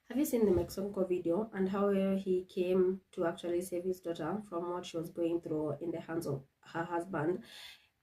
Have you seen the Mexonko video and how he came to actually save his daughter from what she was going through in the hands of her husband?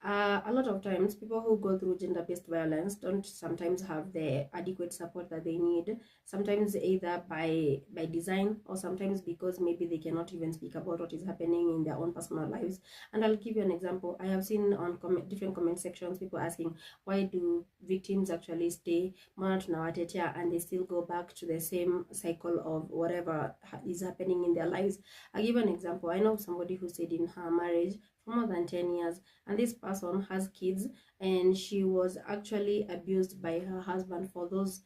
A lot of times, people who go through gender-based violence don't sometimes have the adequate support that they need. Sometimes either by design, or sometimes because maybe they cannot even speak about what is happening in their own personal lives. And I'll give you an example. I have seen on different comment sections people asking, why do victims actually stay monotonawatetea and they still go back to the same cycle of whatever is happening in their lives? I'll give an example. I know somebody who stayed in her marriage for more than 10 years, and this person has kids, and she was actually abused by her husband for those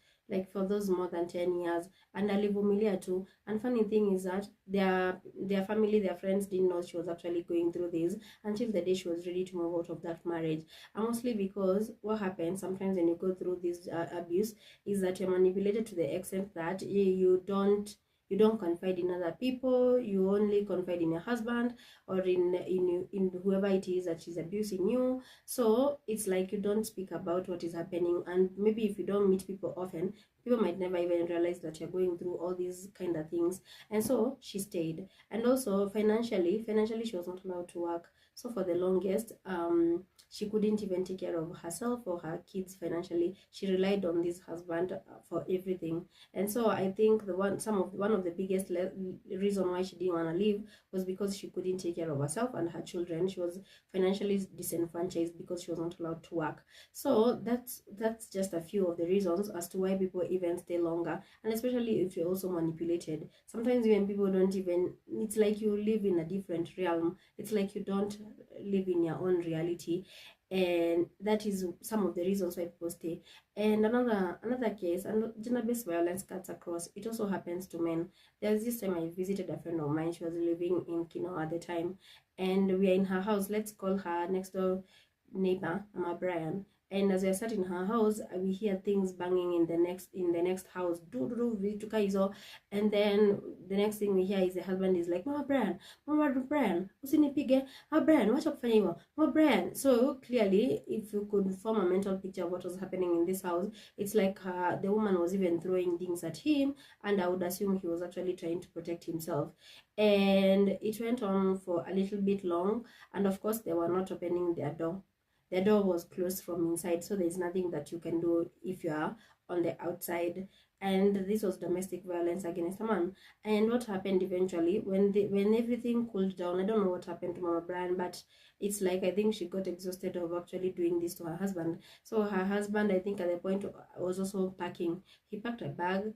more than 10 years, and alivumilia too. And funny thing is that their family, their friends didn't know she was actually going through this until the day she was ready to move out of that marriage. And mostly because what happens sometimes when you go through this abuse is that you're manipulated to the extent that you don't confide in other people. You only confide in your husband or in whoever it is that is abusing you. So it's like you don't speak about what is happening, and maybe if you don't meet people often, people might never even realize that you're going through all these kind of things. And so she stayed. And also financially she was not allowed to work. So for the longest, she couldn't even take care of herself or her kids financially. She relied on this husband for everything. And so I think one of the biggest reason why she didn't want to leave was because she couldn't take care of herself and her children. She was financially disenfranchised because she was not allowed to work. So that's just a few of the reasons as to why people even stay longer. And especially if you're also manipulated. Sometimes when people don't even, it's like you live in a different realm. It's like you don't live in your own reality. And that is some of the reasons why people stay. And another case, and gender-based violence cuts across. It also happens to men. There's this time I visited a friend of mine. She was living in Kino at the time, and we are in her house. Let's call her next door neighbor, Mama Brian. And as we are sat in her house, we hear things banging in the next house. Do do do, and then the next thing we hear is the husband is like, Mama Brian, usinipige. Mama Brian, wacha kufanya hivyo. Mama Brian. So clearly, if you could form a mental picture of what was happening in this house, it's like the woman was even throwing things at him, and I would assume he was actually trying to protect himself. And it went on for a little bit long, and of course they were not opening their door. The door was closed from inside, so there's nothing that you can do if you are on the outside. And this was domestic violence against a man. And what happened eventually, when everything cooled down, I don't know what happened to Mama Brian, but it's like I think she got exhausted of actually doing this to her husband. So her husband, I think at the point, was also packing. He packed a bag